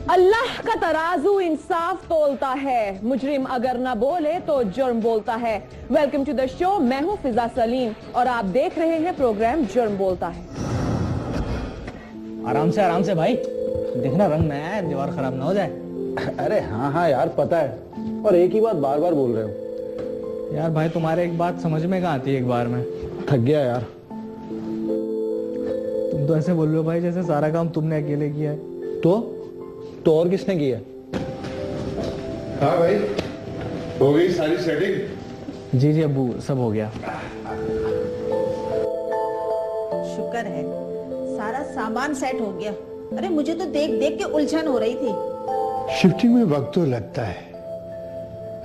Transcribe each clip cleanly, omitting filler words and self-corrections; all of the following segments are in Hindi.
अल्लाह का तराजू इंसाफ तोलता है, मुजरिम अगर ना बोले तो जुर्म बोलता है। वेलकम टू द शो, मैं हूं फिजा सलीम और आप देख रहे हैं प्रोग्राम जुर्म बोलता है। आराम से भाई, देखना रंग नया है, दीवार खराब ना हो जाए। अरे हाँ यार पता है, और एक ही बात बार बार बोल रहे हो। यार भाई तुम्हारे एक बात समझ में कहाँ आती है एक बार में। थक गया यार। तुम तो ऐसे बोल रहे हो भाई जैसे सारा काम तुमने अकेले किया है। तो और किसने किया? हाँ भाई, हो गई सारी सेटिंग? जी अब्बू, सब हो गया। शुक्र है सारा सामान सेट हो गया। अरे मुझे तो देख देख के उलझन हो रही थी। शिफ्टिंग में वक्त तो लगता है।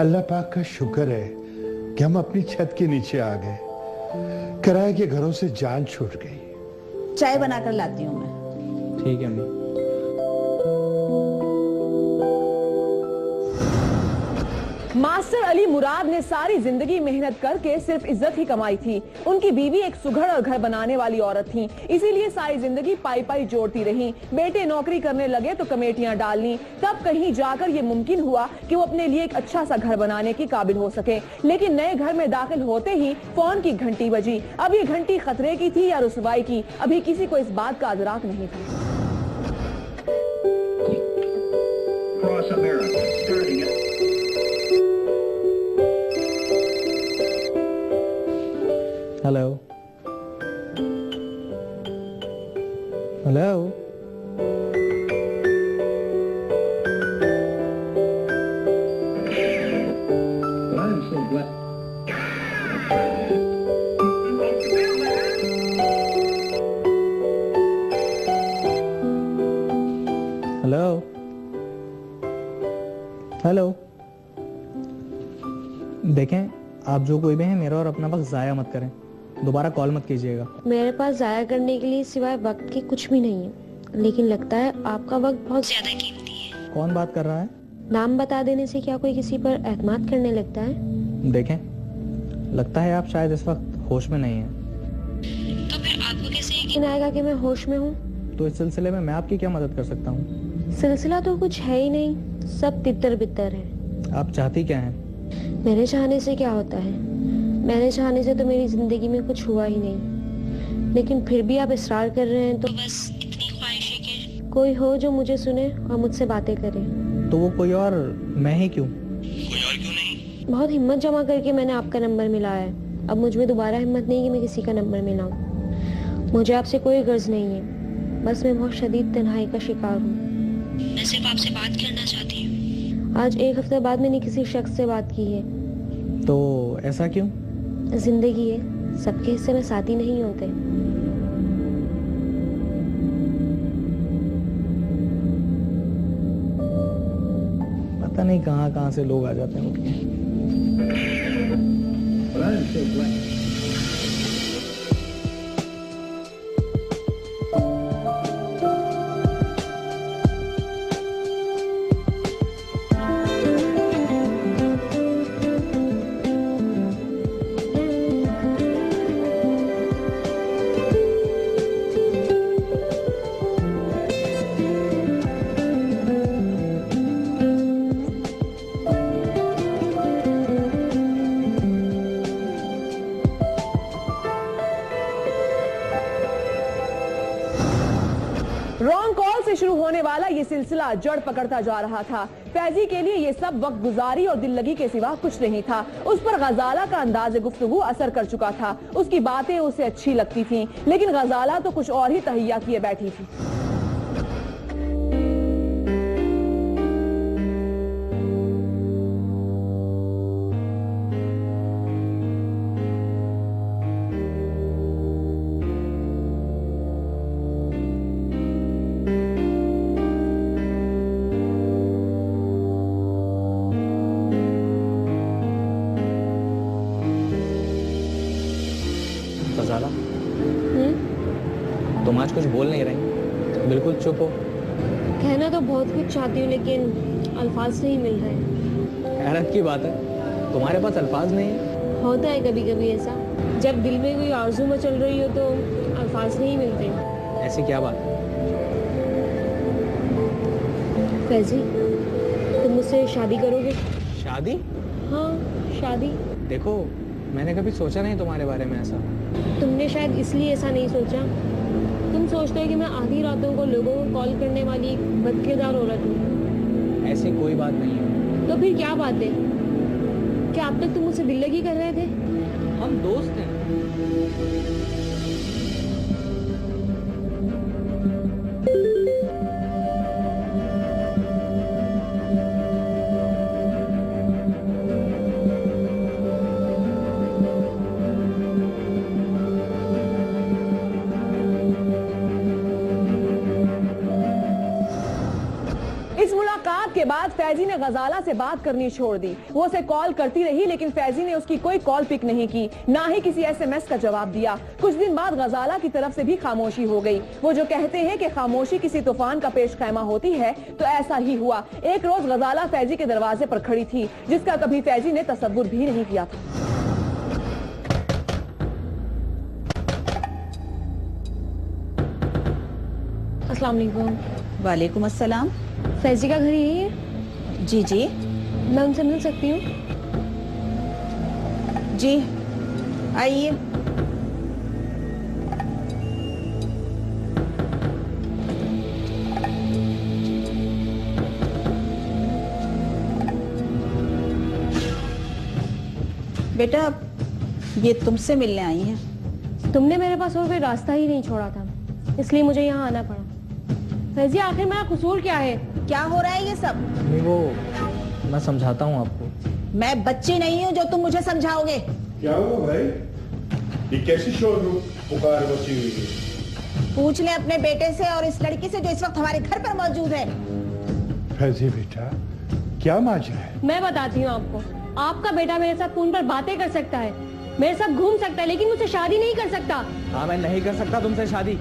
अल्लाह पाक का शुक्र है कि हम अपनी छत के नीचे आ गए। किराए के घरों से जान छूट गई। चाय बनाकर लाती हूँ मैं। ठीक है अम्मी। मास्टर अली मुराद ने सारी जिंदगी मेहनत करके सिर्फ इज्जत ही कमाई थी। उनकी बीवी एक सुघड़ और घर बनाने वाली औरत थी, इसीलिए सारी जिंदगी पाई पाई जोड़ती रही। बेटे नौकरी करने लगे तो कमेटियां डालनी, तब कहीं जाकर ये मुमकिन हुआ कि वो अपने लिए एक अच्छा सा घर बनाने की काबिल हो सके। लेकिन नए घर में दाखिल होते ही फोन की घंटी बजी। अब ये घंटी खतरे की थी या रुसवाई की, अभी किसी को इस बात का अदराक नहीं था। Hello hello, hello hello. देखें, आप जो कोई भी हैं, मेरा और अपना वक्त जाया मत करें। दोबारा कॉल मत कीजिएगा। मेरे पास जाया करने के लिए सिवाय वक्त के कुछ भी नहीं है, लेकिन लगता है आपका वक्त बहुत ज्यादा कीमती है। कौन बात कर रहा है? नाम बता देने से क्या कोई किसी पर एतमाद करने लगता है? देखें, लगता है आप शायद इस वक्त होश में नहीं हैं। तो फिर आपको कैसे यकीन आएगा कि मैं होश में हूँ? तो इस सिलसिले में मैं आपकी क्या मदद कर सकता हूँ? सिलसिला तो कुछ है ही नहीं, सब तितर बितर है। आप चाहती क्या हैं? मेरे चाहने से क्या होता है? मैंने चाहने से तो मेरी जिंदगी में कुछ हुआ ही नहीं, लेकिन फिर भी आप इसरार कर रहे हैं। तो बस इतनी ख्वाहिश है कि कोई हो जो मुझे सुने और मुझसे बातें करे। तो वो कोई और मैं ही क्यों? कोई और क्यों नहीं? बहुत हिम्मत जमा करके मैंने आपका नंबर मिलाया है। अब मुझ में दोबारा हिम्मत नहीं कि मैं किसी का नंबर मिलाऊं। मुझे आपसे कोई गर्ज नहीं है, बस मैं बहुत शदीद तन्हाई का शिकार हूँ। मैं सिर्फ आपसे बात करना चाहती हूँ। आज एक हफ्ते बाद मैंने किसी शख्स से बात की है। तो ऐसा क्यों? जिंदगी है, सबके हिस्से में साथी नहीं होते। पता नहीं कहाँ कहाँ से लोग आ जाते हैं उठ के। रॉन्ग कॉल से शुरू होने वाला ये सिलसिला जड़ पकड़ता जा रहा था। फैजी के लिए ये सब वक्त गुजारी और दिल लगी के सिवा कुछ नहीं था। उस पर गजाला का अंदाज गुफ्तगू असर कर चुका था। उसकी बातें उसे अच्छी लगती थीं, लेकिन गजाला तो कुछ और ही तहैया किए बैठी थी। गजाला, तुम आज कुछ बोल नहीं रही, बिल्कुल चुप हो। कहना तो बहुत कुछ चाहती हूँ, लेकिन अल्फाज नहीं मिल रहे। हैरत की बात है, तुम्हारे पास अल्फाज नहीं है। होता है कभी कभी ऐसा, जब दिल में कोई आरज़ू मचल रही हो तो अल्फाज नहीं मिलते। ऐसी क्या बात है? फैजी, तुम मुझसे शादी करोगे? शादी? हाँ, शादी। देखो, मैंने कभी सोचा नहीं तुम्हारे बारे में ऐसा। तुमने शायद इसलिए ऐसा नहीं सोचा। तुम सोचते हो कि मैं आधी रातों को लोगों को कॉल करने वाली एक बदकिरदार औरत हूँ। ऐसी कोई बात नहीं है। तो फिर क्या बात है? क्या अब तक तुम मुझसे दिल लगी कर रहे थे? हम दोस्त हैं। इस मुलाकात के बाद फैजी ने गजाला से बात करनी छोड़ दी। वो उसे कॉल करती रही लेकिन फैजी ने उसकी कोई कॉल पिक नहीं की, ना ही किसी SMS का जवाब दिया। कुछ दिन बाद गजाला की तरफ से भी खामोशी हो गई। वो जो कहते हैं कि खामोशी किसी तूफान का पेश खैमा होती है, तो ऐसा ही हुआ। एक रोज गजाला फैजी के दरवाजे पर खड़ी थी, जिसका कभी फैजी ने तसव्वुर भी नहीं किया था। अस्सलाम वालेकुम। वालेकुम अस्सलाम। फैजी का घर यही है? जी जी मैं उनसे मिल सकती हूँ? जी, आइए। बेटा, ये तुमसे मिलने आई हैं। तुमने मेरे पास और कोई रास्ता ही नहीं छोड़ा था, इसलिए मुझे यहाँ आना पड़ा। फैजी, आखिर मेरा कसूर क्या है? क्या हो रहा है ये सब? नहीं, वो मैं समझाता हूँ आपको। मैं बच्ची नहीं हूँ जो तुम मुझे समझाओगे। क्या हुआ भाई? ये कैसी शोर पुकार मची हुई है? पूछ ले अपने बेटे से और इस लड़की से जो इस वक्त हमारे घर पर मौजूद है। फैजी बेटा, क्या माजरा है? मैं बताती हूँ आपको। आपका बेटा मेरे साथ फोन पर बातें कर सकता है, मेरे साथ घूम सकता है, लेकिन मुझसे शादी नहीं कर सकता। हाँ, मैं नहीं कर सकता तुमसे शादी।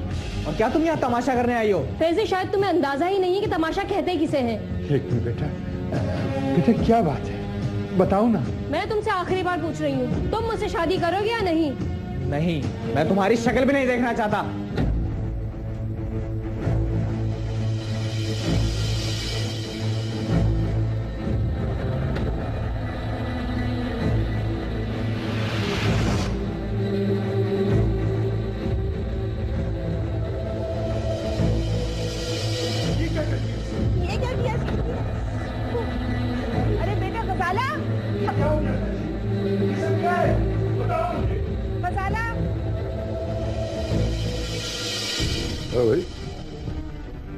और क्या तुम यहाँ तमाशा करने आई हो? फैजी, शायद तुम्हें अंदाजा ही नहीं है कि तमाशा कहते किसे हैं। एक मिनट बेटा, बेटा क्या बात है, बताओ ना। मैं तुमसे आखिरी बार पूछ रही हूँ, तुम मुझसे शादी करोगे या नहीं? नहीं, मैं तुम्हारी शक्ल भी नहीं देखना चाहता। ये क्या किया? अरे बेटा गजाला, गजाला। भाई,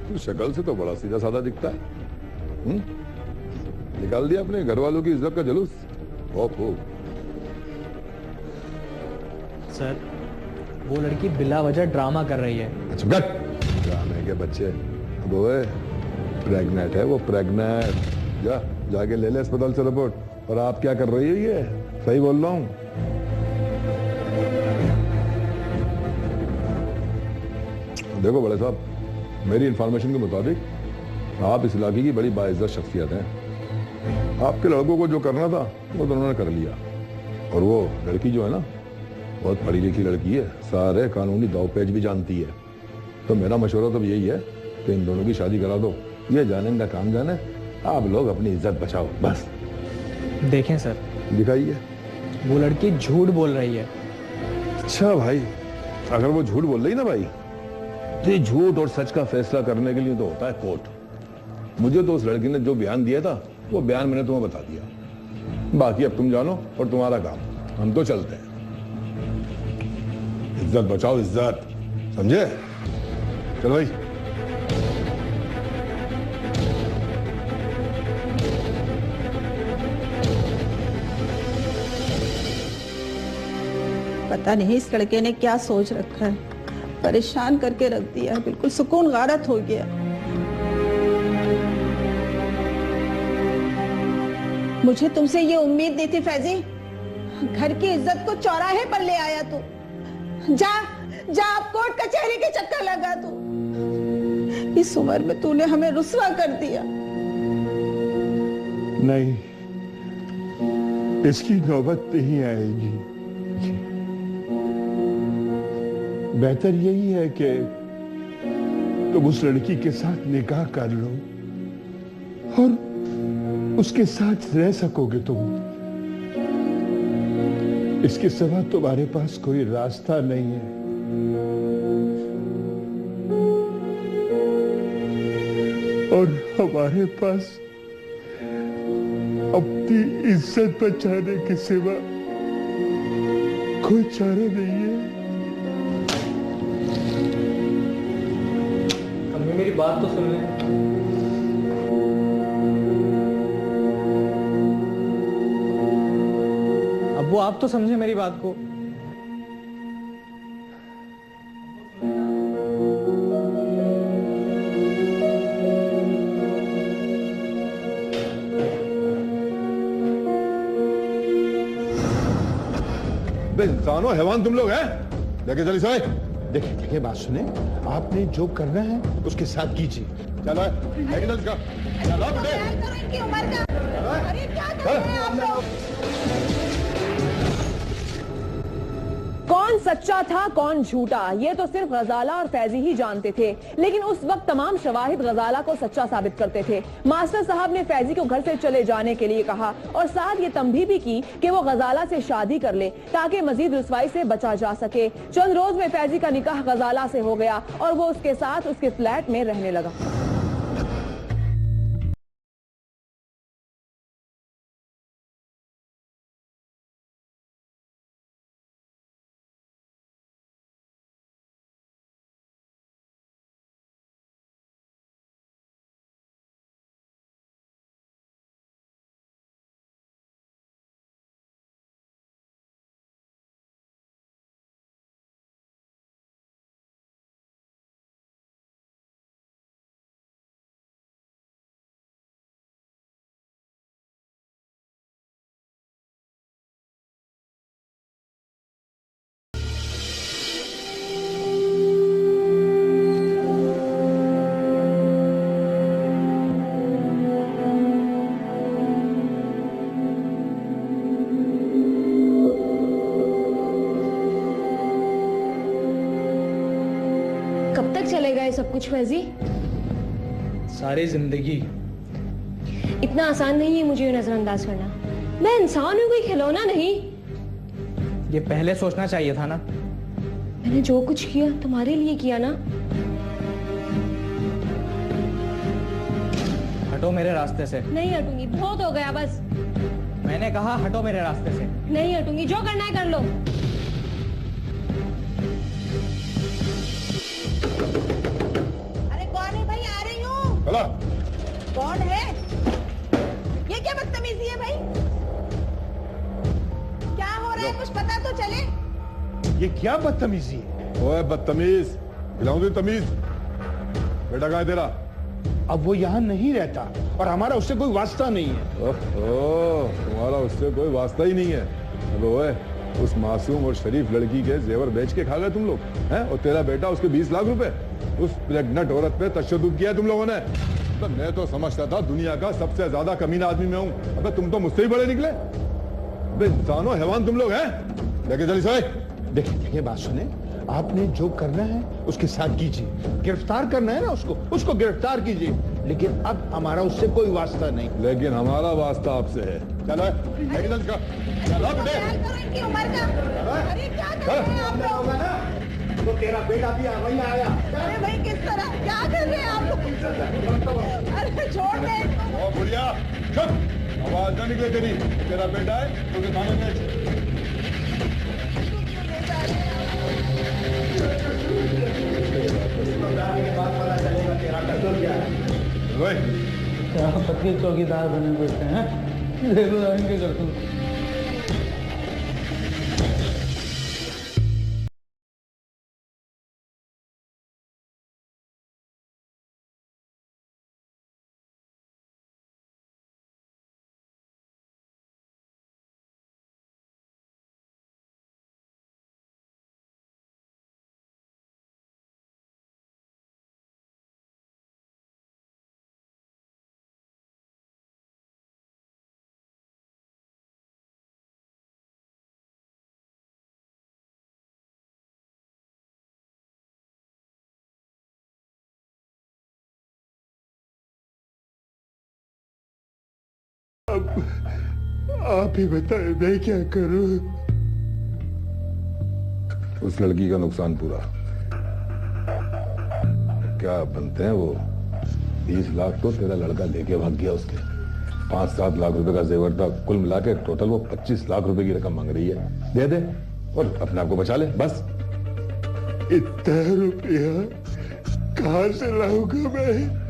तू शक्ल से तो बड़ा सीधा साधा दिखता है। निकाल दिया अपने घर वालों की इज्जत का जुलूस। ओहो। सर, वो लड़की बिला वजह ड्रामा कर रही है। अच्छा, ड्रामे के बच्चे। अब ओए, प्रेग्नेंट है वो, प्रेग्नेंट। जाके ले ले अस्पताल से रिपोर्ट। और आप क्या कर रही है? ये सही बोल रहा हूँ? देखो बड़े साहब, मेरी इंफॉर्मेशन के मुताबिक आप इस इलाके की बड़ी बाइज्जत शख्सियत हैं। आपके लड़कों को जो करना था वो तो उन्होंने कर लिया। और वो लड़की जो है ना, बहुत पढ़ी लिखी लड़की है, सारे कानूनी दावपेच भी जानती है। तो मेरा मशवरा तो यही है कि इन दोनों की शादी करा दो। ये जाने का काम जाने, आप लोग अपनी इज्जत बचाओ बस। देखें सर, दिखाइए। वो लड़की झूठ बोल रही है। अच्छा भाई, अगर वो झूठ बोल रही ना भाई, तो ये झूठ और सच का फैसला करने के लिए तो होता है कोर्ट। मुझे तो उस लड़की ने जो बयान दिया था, वो बयान मैंने तुम्हें बता दिया। बाकी अब तुम जानो और तुम्हारा काम, हम तो चलते हैं। इज्जत बचाओ, इज्जत, समझे? चलो भाई। पता नहीं इस लड़के ने क्या सोच रखा है, परेशान करके रख दिया है, बिल्कुल सुकून गारत हो गया। मुझे तुमसे ये उम्मीद नहीं थी फैजी। घर की इज्जत को चौराहे पर ले आया तू। जा जा, अब कोर्ट कचहरी के चक्कर लगा तू। इस उम्र में तूने हमें रुस्वा कर दिया। नहीं, इसकी नौबत नहीं आएगी। बेहतर यही है कि तुम उस लड़की के साथ निकाह कर लो। और उसके साथ रह सकोगे तुम। इसके सिवा तुम्हारे पास कोई रास्ता नहीं है। और हमारे पास अपनी इज्जत बचाने के सिवा कोई चारा नहीं है। अम्मी मेरी बात तो सुन ले। अब्बू आप तो समझे मेरी बात को। इंसानों हैवान तुम लोग हैं। लेके चली साई। देखिए देखिए, बात सुने, आपने जो करना है उसके साथ कीजिए। चलो लेके चल इसका। चलो बेटे। इनकी उम्र का अरे क्या कर रहे हैं आप लोग? कौन सच्चा था कौन झूठा ये तो सिर्फ गजाला और फैजी ही जानते थे, लेकिन उस वक्त तमाम शवाहिद गजाला को सच्चा साबित करते थे। मास्टर साहब ने फैजी को घर से चले जाने के लिए कहा और साथ ये तंबीह भी की कि वो गजाला से शादी कर ले ताकि मजीद रुसवाई से बचा जा सके। चंद रोज में फैजी का निकाह गजाला से हो गया और वो उसके साथ उसके फ्लैट में रहने लगा। कब तक चलेगा ये सब कुछ फैजी? सारी जिंदगी। इतना आसान नहीं है मुझे नजरअंदाज करना। मैं इंसान हूं, कोई खिलौना नहीं। ये पहले सोचना चाहिए था ना। मैंने जो कुछ किया तुम्हारे लिए किया ना। हटो मेरे रास्ते से। नहीं हटूंगी, बहुत हो गया बस। मैंने कहा हटो मेरे रास्ते से। नहीं हटूंगी, जो करना है कर लो। अरे कौन है भाई? आ रही हूँ। चला। कौन है? ये क्या बदतमीजी है भाई? क्या हो रहा है, कुछ पता तो चले। ये क्या बदतमीजी है? ओए बदतमीज, खिलाऊं तुझे तमीज। बेटा कहाँ है तेरा? अब वो यहाँ नहीं रहता और हमारा उससे कोई वास्ता नहीं है। ओह, तुम्हारा उससे कोई वास्ता ही नहीं है। अब ओए, उस मासूम और शरीफ लड़की के जेवर बेच के खा गए तुम लोग हैं? और तेरा बेटा उसके 20 लाख रुपए उस प्रेग्नेंट औरत पे तशद्दुद किया तुम लोगों ने। तो मैं तो समझता था दुनिया का सबसे ज्यादा कमीना आदमी मैं हूँ। अबे तुम तो मुझसे ही बड़े निकले। अबे इंसानों हैवान तुम लोग हैं। लेके चली साई। देखिए देखिए, बात सुने, आपने जो करना है उसके साथ कीजिए। गिरफ्तार करना है ना उसको गिरफ्तार कीजिए। लेकिन अब हमारा उससे कोई वास्ता नहीं। लेकिन हमारा वास्ता आपसे है। चलो लेके चल इसका। चलो बेटे। इनकी उम्र का अरे क्या कर रहे हैं आप लोग? तो तेरा बेटा भी वहीं आया। अरे भाई किस तरह क्या कर रहे हैं आप लोग? अरे छोड़ दे। ओ बुढ़िया, चुप। आवाज ना निकले तेरी। तेरा बेटा है तो थाने में। पति चौकीदार बने बैठे हैं। देखो इनके करतूत। अब आप ही बताएं मैं क्या करूं? उस लड़की का नुकसान पूरा। क्या बनते हैं वो? 20 लाख तो तेरा लड़का लेके भाग गया। उसके 5-7 लाख रुपए का जेवर था। कुल मिला के टोटल वो 25 लाख रुपए की रकम मांग रही है। दे दे और अपने आप को बचा ले बस। इतना रुपया कहां से लाऊंगा मैं?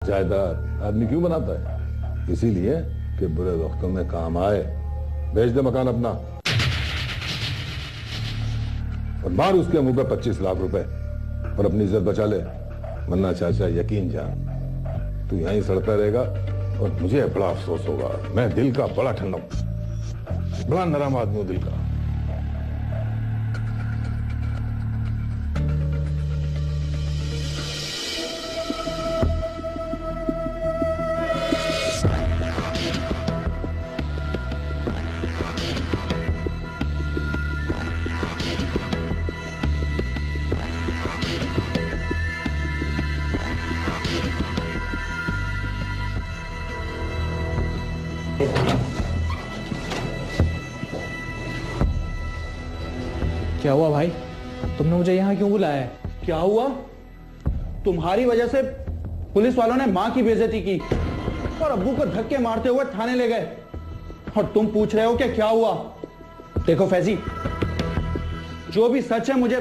जायदाद आदमी क्यों बनाता है? इसीलिए कि बुरे वक्तों में काम आए। बेच दे मकान अपना और मार उसके मुंह पे 25 लाख रुपए और अपनी इज्जत बचा ले। वरना चाचा यकीन जान तू यहीं सड़ता रहेगा और मुझे बड़ा अफसोस होगा। मैं दिल का बड़ा ठंडा हूं, बड़ा नरम आदमी हूं दिल का। क्या हुआ भाई? तुमने मुझे यहाँ क्यों बुलाया है? क्या हुआ? तुम्हारी वजह से पुलिस वालों ने मां की बेइज्जती की और अब्बू को धक्के मारते हुए थाने ले गए और तुम पूछ रहे हो कि क्या हुआ? देखो फैजी, जो भी सच है मुझे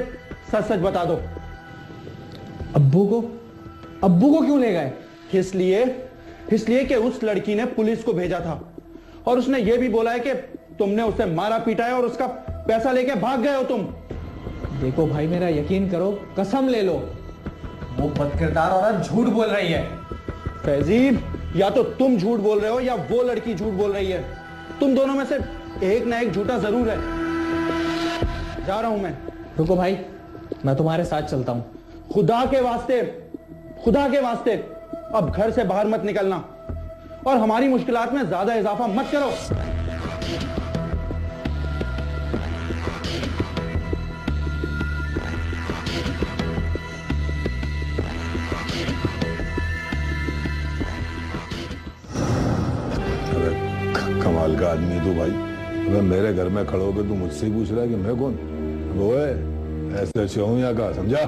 सच सच बता दो। अब्बू को क्यों ले गए? इसलिए कि उस लड़की ने पुलिस को भेजा था और उसने यह भी बोला है कि तुमने उसे मारा पीटा है और उसका पैसा लेके भाग गए हो तुम। देखो भाई, मेरा यकीन करो, कसम ले लो, वो बदकिरदार औरत झूठ बोल रही है। फैजी, या तो तुम झूठ बोल रहे हो या वो लड़की झूठ बोल रही है। तुम दोनों में से एक ना एक झूठा जरूर है। जा रहा हूं मैं। रुको भाई, मैं तुम्हारे साथ चलता हूं। खुदा के वास्ते अब घर से बाहर मत निकलना और हमारी मुश्किलात में ज्यादा इजाफा मत करो। कमाल का आदमी तू भाई। अगर मेरे घर में खड़ो के तू मुझसे ही पूछ रहा है कि मैं कौन? वो है ऐसे चौहिया का, समझा?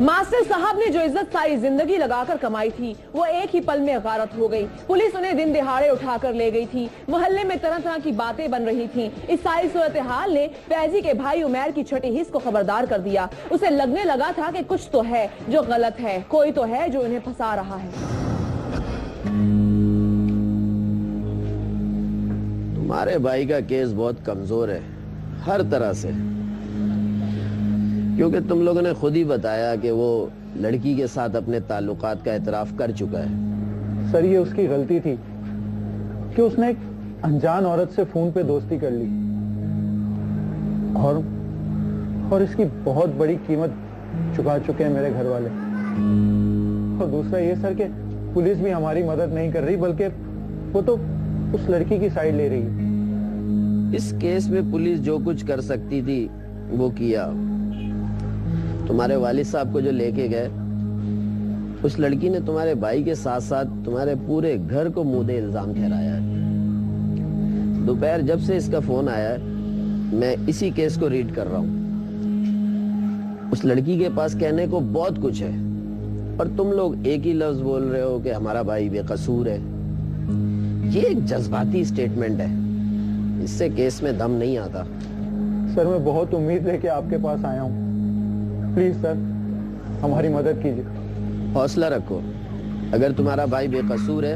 मास्टर साहब ने जो इज्जत सारी जिंदगी लगाकर कमाई थी वो एक ही पल में गारत हो गई। पुलिस उन्हें दिन दिहाड़े उठाकर ले गई थी। मोहल्ले में तरह तरह की बातें बन रही थीं। इस सारी सूरत हाल ने फैजी के भाई उमैर की छठी हिस्स को खबरदार कर दिया। उसे लगने लगा था कि कुछ तो है जो गलत है, कोई तो है जो इन्हें फंसा रहा है। तुम्हारे भाई का केस बहुत कमजोर है हर तरह से, क्योंकि तुम लोगों ने खुद ही बताया कि वो लड़की के साथ अपने ताल्लुकात का एतराफ कर चुका है। सर, ये उसकी गलती थी कि उसने एक अनजान औरत से फोन पे दोस्ती कर ली और इसकी बहुत बड़ी कीमत चुका चुके हैं मेरे घर वाले। और दूसरा ये सर कि पुलिस भी हमारी मदद नहीं कर रही, बल्कि वो तो उस लड़की की साइड ले रही है। इस केस में पुलिस जो कुछ कर सकती थी वो किया। तुम्हारे वालिद साहब को जो लेके गए, उस लड़की ने तुम्हारे भाई के साथ साथ तुम्हारे पूरे घर को मुद्दे इल्जाम ठहराया है। दोपहर जब से इसका फोन आया है, मैं इसी केस को रीड कर रहा हूँ। उस लड़की के पास कहने को बहुत कुछ है और तुम लोग एक ही लफ्ज बोल रहे हो कि हमारा भाई बेकसूर है। ये एक जज्बाती स्टेटमेंट है, इससे केस में दम नहीं आता। सर, मैं बहुत उम्मीद लेके आपके पास आया हूँ। प्लीज सर, हमारी मदद कीजिए। हौसला रखो, अगर तुम्हारा भाई बेकसूर है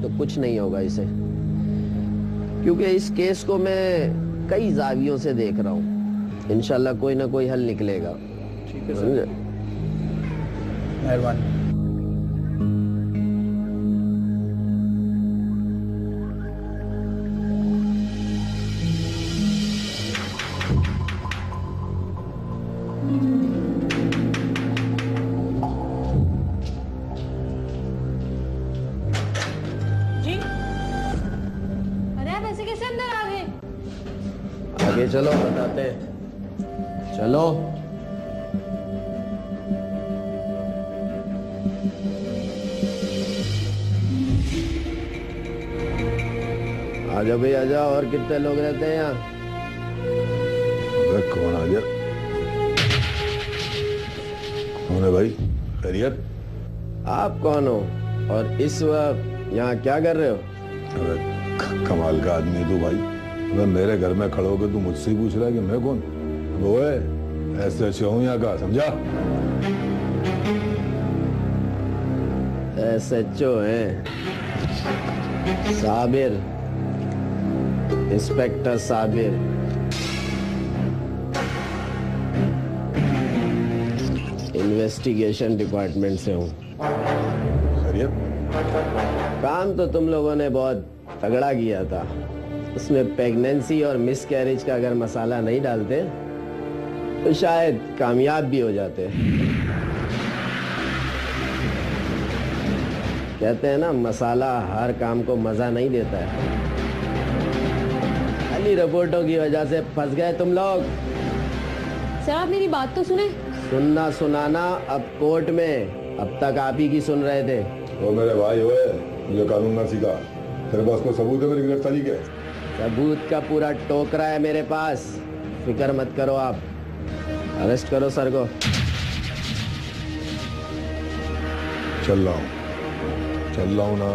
तो कुछ नहीं होगा इसे, क्योंकि इस केस को मैं कई जावियों से देख रहा हूँ। इंशाल्लाह कोई ना कोई हल निकलेगा। ठीक है सर, मेहरबानी। आगे चलो, बताते हैं। चलो। आ जाओ भाई, आ जाओ। और कितने लोग रहते हैं यहाँ? कौन आ गया? कौन है भाई? खैरियत? आप कौन हो और इस वक्त यहाँ क्या कर रहे हो? अरे कमाल का आदमी है तू भाई। मैं मेरे घर में खड़े होकर तू मुझसे ही पूछ रहा है कि मैं कौन? वो है ऐसे अच्छे हूँ यहाँ का, समझा? SHO हैं, Sabir, inspector Sabir. Investigation department से हूँ। खैरियत? काम तो तुम लोगों ने बहुत तगड़ा किया था। उसमें प्रेगनेंसी और मिसकैरेज का अगर मसाला नहीं डालते तो शायद कामयाब भी हो जाते। कहते हैं ना, मसाला हर काम को मजा नहीं देता है। खाली रिपोर्टों की वजह से फंस गए तुम लोग। सर आप मेरी बात तो सुने। सुनना सुनाना अब कोर्ट में, अब तक आप ही की सुन रहे थे। वो मेरे भाई हुए, मुझे कानून ना सीखा। तेरे पास कोई सबूत है मेरी गिरफ्तारी के? सबूत का पूरा टोकरा है मेरे पास, फिक्र मत करो आप। अरेस्ट करो सर को। चल रहा हूँ ना।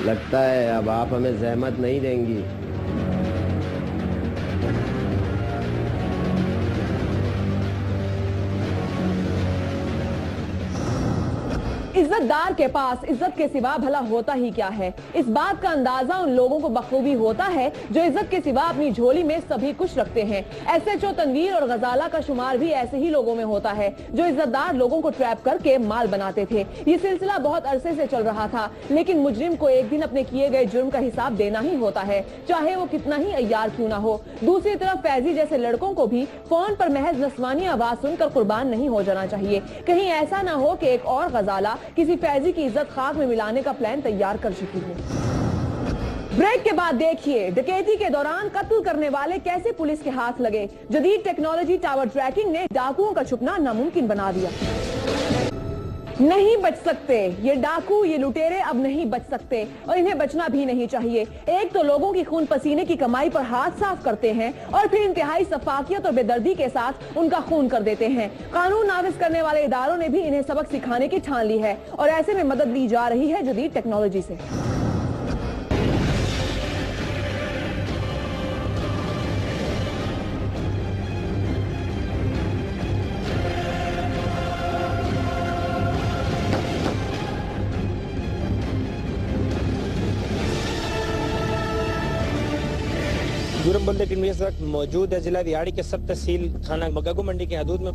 लगता है अब आप हमें जहमत नहीं देंगी। इज्जतदार के पास इज्जत के सिवा भला होता ही क्या है। इस बात का अंदाजा उन लोगों को बखूबी होता है जो इज्जत के सिवा अपनी झोली में सभी कुछ रखते हैं। SHO तनवीर और गजाला का शुमार भी ऐसे ही लोगों में होता है जो इज्जतदार लोगों को ट्रैप करके माल बनाते थे। ये सिलसिला बहुत अरसे से चल रहा था, लेकिन मुजरिम को एक दिन अपने किए गए जुर्म का हिसाब देना ही होता है, चाहे वो कितना ही अय्यार क्यों ना हो। दूसरी तरफ फैजी जैसे लड़कों को भी फोन पर महज नस्वानी आवाज सुनकर कुर्बान नहीं हो जाना चाहिए। कहीं ऐसा ना हो कि एक और गजाला किसी फैजी की इज्जत खाक में मिलाने का प्लान तैयार कर चुकी हो। ब्रेक के बाद देखिए डकैती के दौरान कत्ल करने वाले कैसे पुलिस के हाथ लगे। जदीद टेक्नोलॉजी टावर ट्रैकिंग ने डाकुओं का छुपना नामुमकिन बना दिया। नहीं बच सकते ये डाकू, ये लुटेरे अब नहीं बच सकते और इन्हें बचना भी नहीं चाहिए। एक तो लोगों की खून पसीने की कमाई पर हाथ साफ करते हैं और फिर इंतहाई सफाकियत और बेदर्दी के साथ उनका खून कर देते हैं। कानून नाफिज करने वाले इदारों ने भी इन्हें सबक सिखाने की ठान ली है और ऐसे में मदद ली जा रही है जदीद टेक्नोलॉजी से। जुर्म बंदे टीम इस वक्त मौजूद है जिला रियाड़ी के सब तहसील थाना गग्गू मंडी की हदूद में।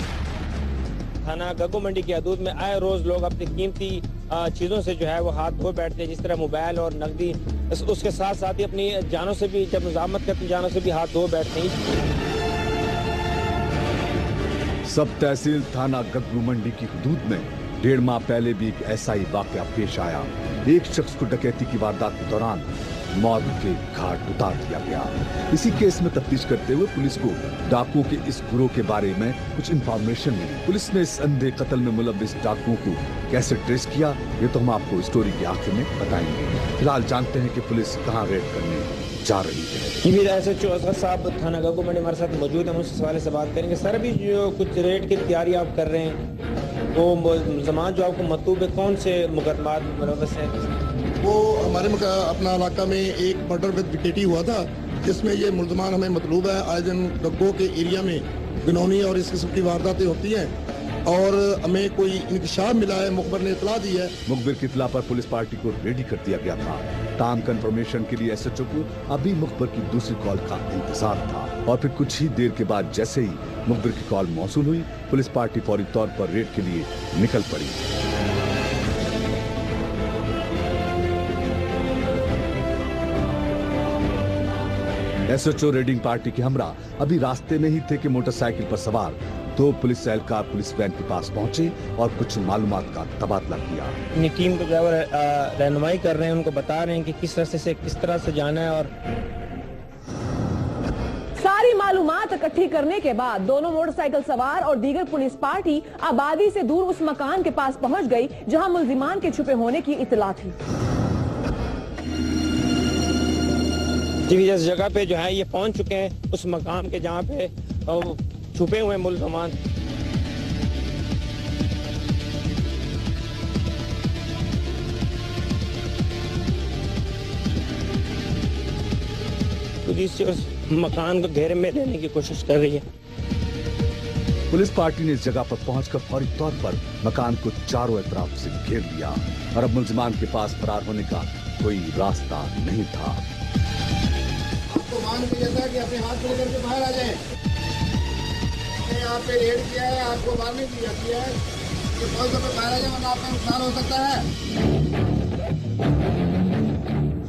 थाना गग्गू मंडी की हदूद में आए रोज लोग अपनी कीमती चीज़ों से जो है वो हाथ धो बैठते हैं, जिस तरह मोबाइल और नकदी। उसके साथ साथ ही अपनी जानों से भी, जब मुजामत करती जानों से भी हाथ धो बैठते हैं। सब तहसील थाना गग्गू मंडी की हदूद में 1.5 माह पहले भी एक ऐसा ही वाकया पेश आया। एक शख्स को डकैती की वारदात के दौरान मौत के घाट उतार दिया गया। इसी केस में तफ्तीश करते हुए पुलिस को डाकुओं के इस गिरोह के बारे में कुछ इंफॉर्मेशन मिली। पुलिस ने इस अंधे कत्ल में मुलव्विस डाकुओं को कैसे ट्रेस किया, ये तो हम आपको स्टोरी के आखिर में बताएंगे। फिलहाल जानते हैं कि पुलिस कहां रेड करने जा रही है। SHO असगर साहब थाना गग्गू मंडी हमारे साथ मौजूद है, हम उस सवाल से बात करेंगे। सर अभी जो कुछ रेड की तैयारी आप कर रहे हैं, वो मुल्ज़मान जो आपको मतलूब है कौन से मुकदमात मुलव्वस हैं? वो हमारे अपना इलाका में एक मर्डर विद डकैती हुआ था, जिसमें ये मुल्ज़मान हमें मतलूब है। आए दिन गग्गो के एरिया में गनौनी और इस किस्म की वारदातें होती हैं और हमें कोई इंकशाफ मिला है, मुखबिर ने इतला दी है। मुखबिर की इतला पर पुलिस पार्टी को रेडी कर दिया गया था। ताम कंफर्मेशन के लिए SHO को अभी मुखबिर की दूसरी कॉल का इंतजार था और फिर कुछ ही देर के बाद जैसे ही मुखबिर की कॉल मौसूल हुई, पुलिस पार्टी फौरी तौर पर रेड के लिए निकल पड़ी। SHO रेडिंग पार्टी के हमरा अभी रास्ते में ही थे कि मोटरसाइकिल पर सवार दो पुलिस एहलकार पुलिस वैन के पास पहुंचे और कुछ मालूमात का तबादला किया। अपनी टीम को ड्राइवर रहनुमाई कर रहे हैं, उनको बता रहे हैं कि किस रास्ते से किस तरह से जाना है। और सारी मालूमात इकट्ठी करने के बाद दोनों मोटरसाइकिल सवार और दीगर पुलिस पार्टी आबादी से दूर उस मकान के पास पहुंच गई जहां मुल्जिमान के छुपे होने की इत्तला थी। जिस जगह पे जो है ये पहुंच चुके हैं, उस मकाम के जहां पे छुपे हुए मुल्जिमान। पुलिस उस मकान को घेरे में लेने की कोशिश कर रही है। पुलिस पार्टी ने इस जगह पर पहुंचकर फौरी तौर पर मकान को चारों तरफ से घेर लिया और अब मुल्जिमान के पास फरार होने का कोई रास्ता नहीं था। आपको मान दिया था कि अपने हाथ में लेकर के बाहर आ जाए। यहाँ पे रेड किया है, आपको वार्निंग किया है कि बहुत पे बाहर आ जाए वरना आपका नुकसान हो सकता है।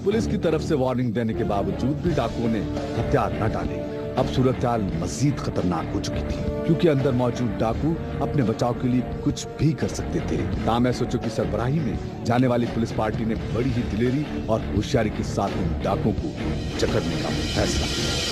पुलिस की तरफ से वार्निंग देने के बावजूद भी डाकुओं ने हथियार न डाले। अब सूरत-ए-हाल मजीद खतरनाक हो चुकी थी क्योंकि अंदर मौजूद डाकू अपने बचाव के लिए कुछ भी कर सकते थे। ताम एसओ की सरबराही में जाने वाली पुलिस पार्टी ने बड़ी ही दिलेरी और होशियारी के साथ उन डाकुओं को जकड़ने का फैसला किया।